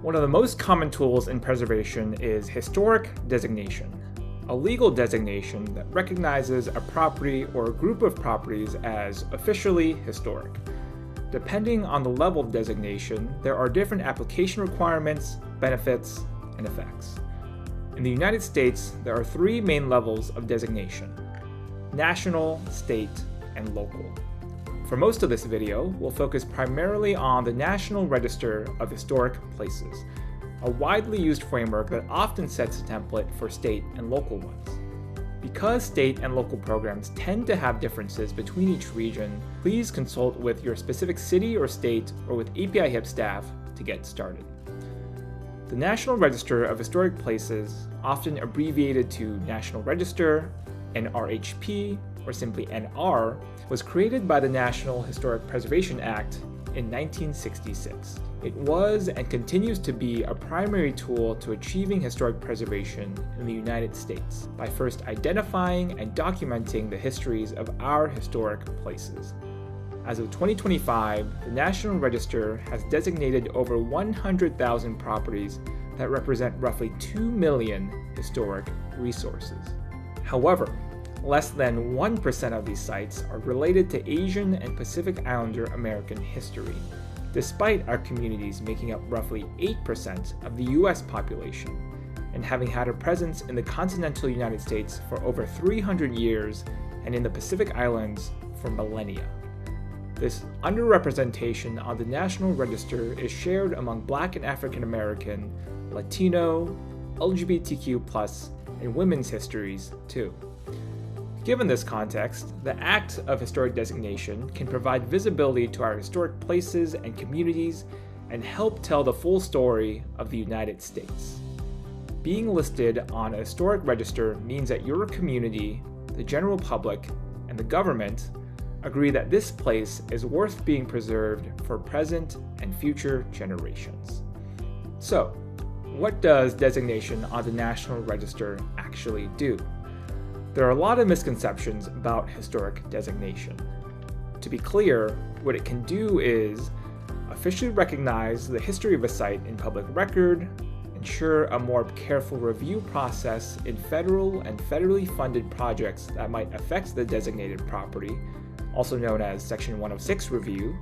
One of the most common tools in preservation is historic designation, a legal designation that recognizes a property or a group of properties as officially historic. Depending on the level of designation, there are different application requirements, benefits, and effects. In the United States, there are three main levels of designation: national, state, and local. For most of this video, we'll focus primarily on the National Register of Historic Places, a widely used framework that often sets a template for state and local ones. Because state and local programs tend to have differences between each region, please consult with your specific city or state or with APIAHiP staff to get started. The National Register of Historic Places, often abbreviated to National Register, NRHP, or simply NR, was created by the National Historic Preservation Act in 1966. It was and continues to be a primary tool to achieving historic preservation in the United States by first identifying and documenting the histories of our historic places. As of 2025, the National Register has designated over 100,000 properties that represent roughly 2 million historic resources. However, less than 1% of these sites are related to Asian and Pacific Islander American history, despite our communities making up roughly 8% of the US population, and having had a presence in the continental United States for over 300 years and in the Pacific Islands for millennia. This underrepresentation on the National Register is shared among Black and African American, Latino, LGBTQ+, and women's histories too. Given this context, the Act of Historic Designation can provide visibility to our historic places and communities and help tell the full story of the United States. Being listed on a historic register means that your community, the general public, and the government agree that this place is worth being preserved for present and future generations. So, what does designation on the National Register actually do? There are a lot of misconceptions about historic designation. To be clear, what it can do is officially recognize the history of a site in public record, ensure a more careful review process in federal and federally funded projects that might affect the designated property, also known as Section 106 review,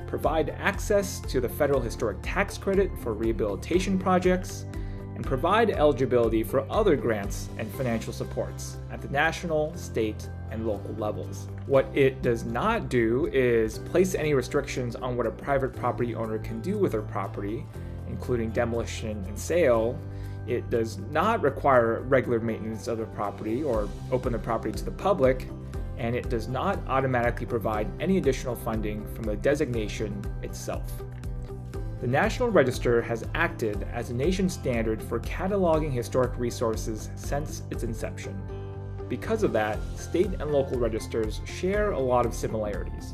provide access to the federal historic tax credit for rehabilitation projects, and provide eligibility for other grants and financial supports at the national, state, and local levels. What it does not do is place any restrictions on what a private property owner can do with their property, including demolition and sale. It does not require regular maintenance of the property or open the property to the public, and it does not automatically provide any additional funding from the designation itself. The National Register has acted as a nation standard for cataloging historic resources since its inception. Because of that, state and local registers share a lot of similarities.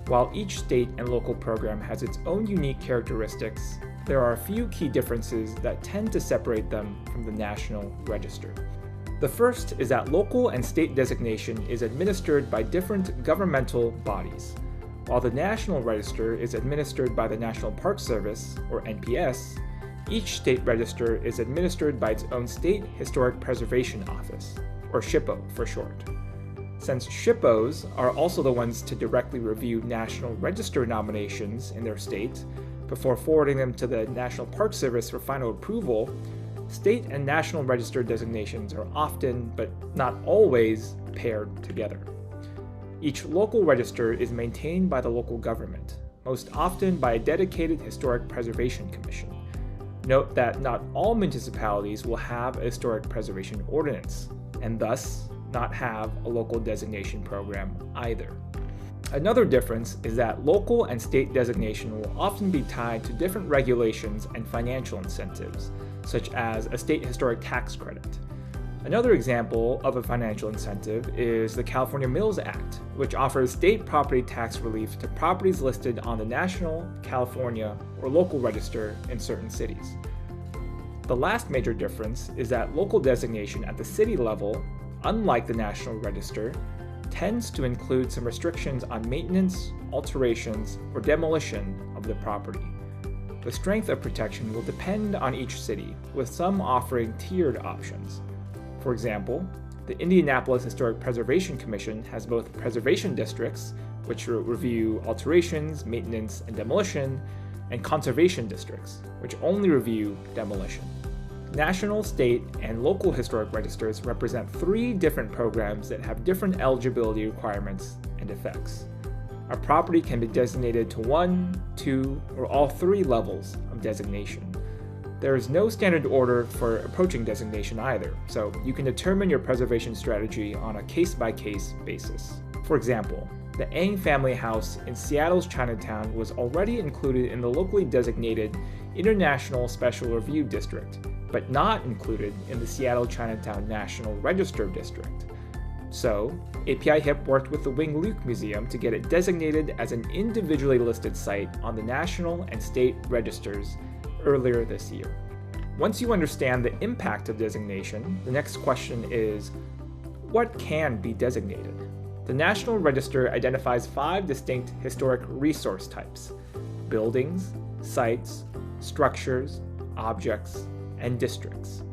While each state and local program has its own unique characteristics, there are a few key differences that tend to separate them from the National Register. The first is that local and state designation is administered by different governmental bodies. While the National Register is administered by the National Park Service, or NPS, each state register is administered by its own State Historic Preservation Office, or SHPO for short. Since SHPOs are also the ones to directly review National Register nominations in their state before forwarding them to the National Park Service for final approval, state and National Register designations are often, but not always, paired together. Each local register is maintained by the local government, most often by a dedicated Historic Preservation Commission. Note that not all municipalities will have a historic preservation ordinance, and thus not have a local designation program either. Another difference is that local and state designation will often be tied to different regulations and financial incentives, such as a state historic tax credit. Another example of a financial incentive is the California Mills Act, which offers state property tax relief to properties listed on the National, California, or local register in certain cities. The last major difference is that local designation at the city level, unlike the National Register, tends to include some restrictions on maintenance, alterations, or demolition of the property. The strength of protection will depend on each city, with some offering tiered options. For example, the Indianapolis Historic Preservation Commission has both preservation districts, which review alterations, maintenance, and demolition, and conservation districts, which only review demolition. National, state, and local historic registers represent 3 different programs that have different eligibility requirements and effects. A property can be designated to 1, 2, or all 3 levels of designation. There is no standard order for approaching designation either, so you can determine your preservation strategy on a case-by-case basis. For example, the Ang family house in Seattle's Chinatown was already included in the locally designated International Special Review District, but not included in the Seattle Chinatown National Register District. So, APIAHiP worked with the Wing Luke Museum to get it designated as an individually listed site on the national and state registers earlier this year. Once you understand the impact of designation, the next question is, what can be designated? The National Register identifies 5 distinct historic resource types: buildings, sites, structures, objects, and districts.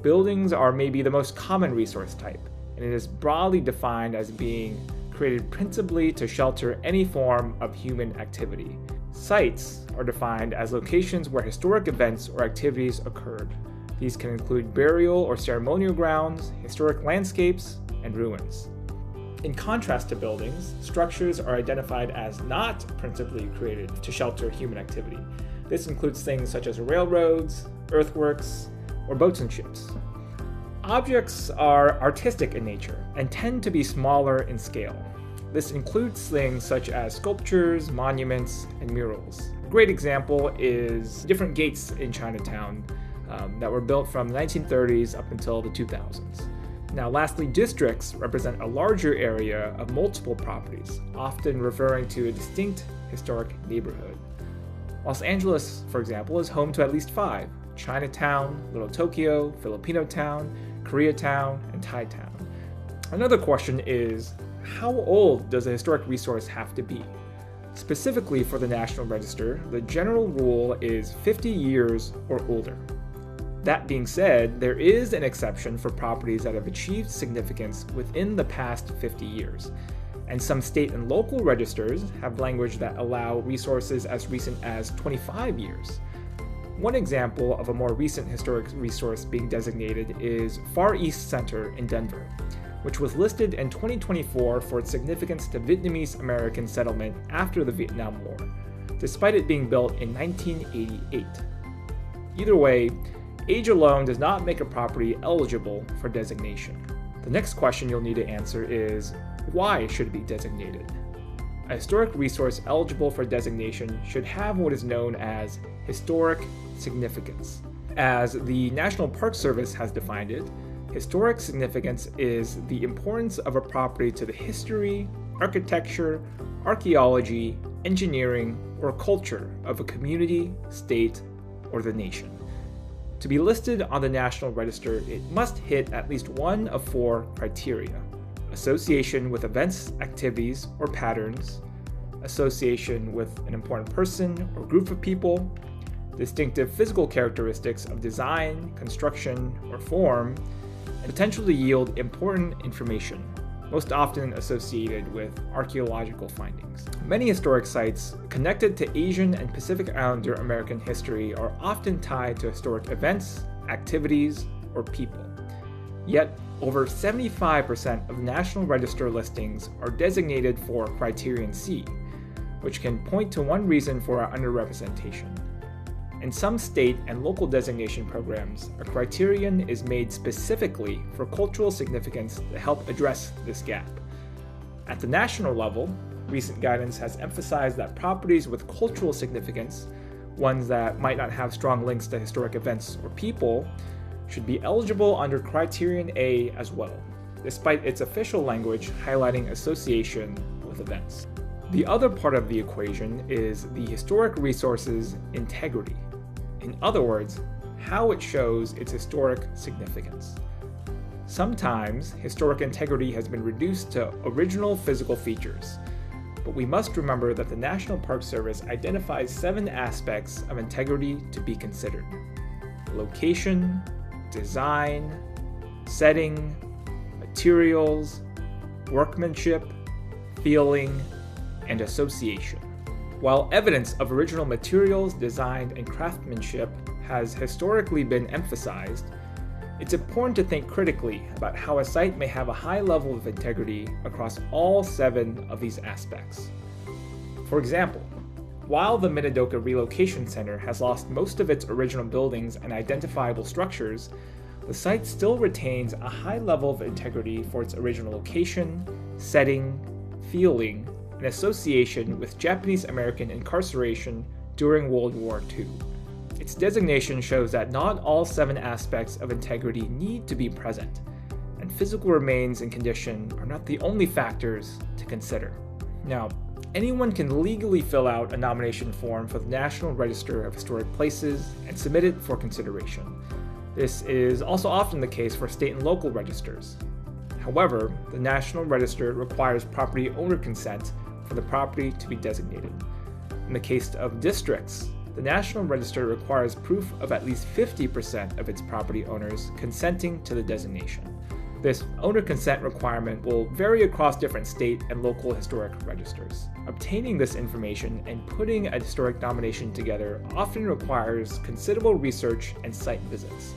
Buildings are maybe the most common resource type, and it is broadly defined as being created principally to shelter any form of human activity. Sites are defined as locations where historic events or activities occurred. These can include burial or ceremonial grounds, historic landscapes, and ruins. In contrast to buildings, structures are identified as not principally created to shelter human activity. This includes things such as railroads, earthworks, or boats and ships. Objects are artistic in nature and tend to be smaller in scale. This includes things such as sculptures, monuments, and murals. A great example is different gates in Chinatown that were built from the 1930s up until the 2000s. Now, lastly, districts represent a larger area of multiple properties, often referring to a distinct historic neighborhood. Los Angeles, for example, is home to at least 5: Chinatown, Little Tokyo, Filipino Town, Koreatown, and Thai Town. Another question is, how old does a historic resource have to be? Specifically for the National Register, the general rule is 50 years or older. That being said, there is an exception for properties that have achieved significance within the past 50 years, and some state and local registers have language that allow resources as recent as 25 years. One example of a more recent historic resource being designated is Far East Center in Denver, which was listed in 2024 for its significance to Vietnamese American settlement after the Vietnam War, despite it being built in 1988. Either way, age alone does not make a property eligible for designation. The next question you'll need to answer is, why should it be designated? A historic resource eligible for designation should have what is known as historic significance. As the National Park Service has defined it, historic significance is the importance of a property to the history, architecture, archaeology, engineering, or culture of a community, state, or the nation. To be listed on the National Register, it must hit at least one of 4 criteria: association with events, activities, or patterns, association with an important person or group of people, distinctive physical characteristics of design, construction, or form, and potential to yield important information, most often associated with archaeological findings. Many historic sites connected to Asian and Pacific Islander American history are often tied to historic events, activities, or people. Yet, over 75% of National Register listings are designated for Criterion C, which can point to one reason for our underrepresentation. In some state and local designation programs, a criterion is made specifically for cultural significance to help address this gap. At the national level, recent guidance has emphasized that properties with cultural significance, ones that might not have strong links to historic events or people, should be eligible under Criterion A as well, despite its official language highlighting association with events. The other part of the equation is the historic resource's integrity. In other words, how it shows its historic significance. Sometimes, historic integrity has been reduced to original physical features. but we must remember that the National Park Service identifies 7 aspects of integrity to be considered: location, design, setting, materials, workmanship, feeling, and association. While evidence of original materials, design, and craftsmanship has historically been emphasized, it's important to think critically about how a site may have a high level of integrity across all 7 of these aspects. For example, while the Minidoka Relocation Center has lost most of its original buildings and identifiable structures, the site still retains a high level of integrity for its original location, setting, feeling, and association with Japanese American incarceration during World War II. Its designation shows that not all 7 aspects of integrity need to be present, and physical remains and condition are not the only factors to consider. Now, anyone can legally fill out a nomination form for the National Register of Historic Places and submit it for consideration. This is also often the case for state and local registers. However, the National Register requires property owner consent for the property to be designated. In the case of districts, the National Register requires proof of at least 50% of its property owners consenting to the designation. This owner consent requirement will vary across different state and local historic registers. Obtaining this information and putting a historic nomination together often requires considerable research and site visits.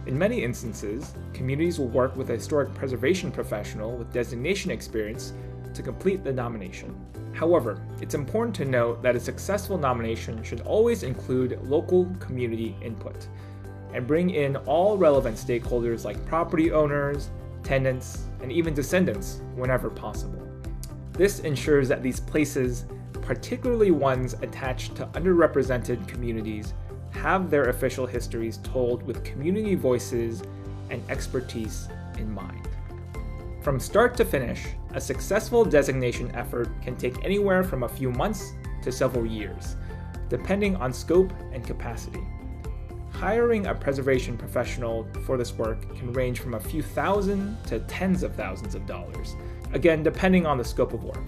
In many instances, communities will work with a historic preservation professional with designation experience to complete the nomination. However, it's important to note that a successful nomination should always include local community input and bring in all relevant stakeholders like property owners, tenants, and even descendants whenever possible. This ensures that these places, particularly ones attached to underrepresented communities, have their official histories told with community voices and expertise in mind. From start to finish, a successful designation effort can take anywhere from a few months to several years, depending on scope and capacity. Hiring a preservation professional for this work can range from a few thousand to tens of thousands of dollars, again depending on the scope of work.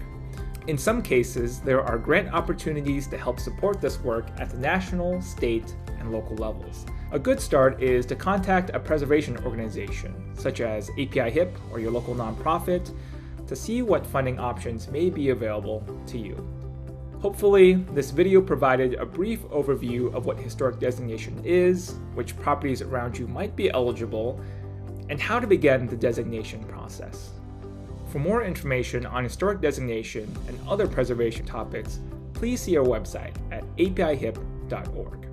In some cases, there are grant opportunities to help support this work at the national, state, and local levels. A good start is to contact a preservation organization, such as APIAHiP or your local nonprofit, to see what funding options may be available to you. Hopefully, this video provided a brief overview of what historic designation is, which properties around you might be eligible, and how to begin the designation process. For more information on historic designation and other preservation topics, please see our website at apiahip.org.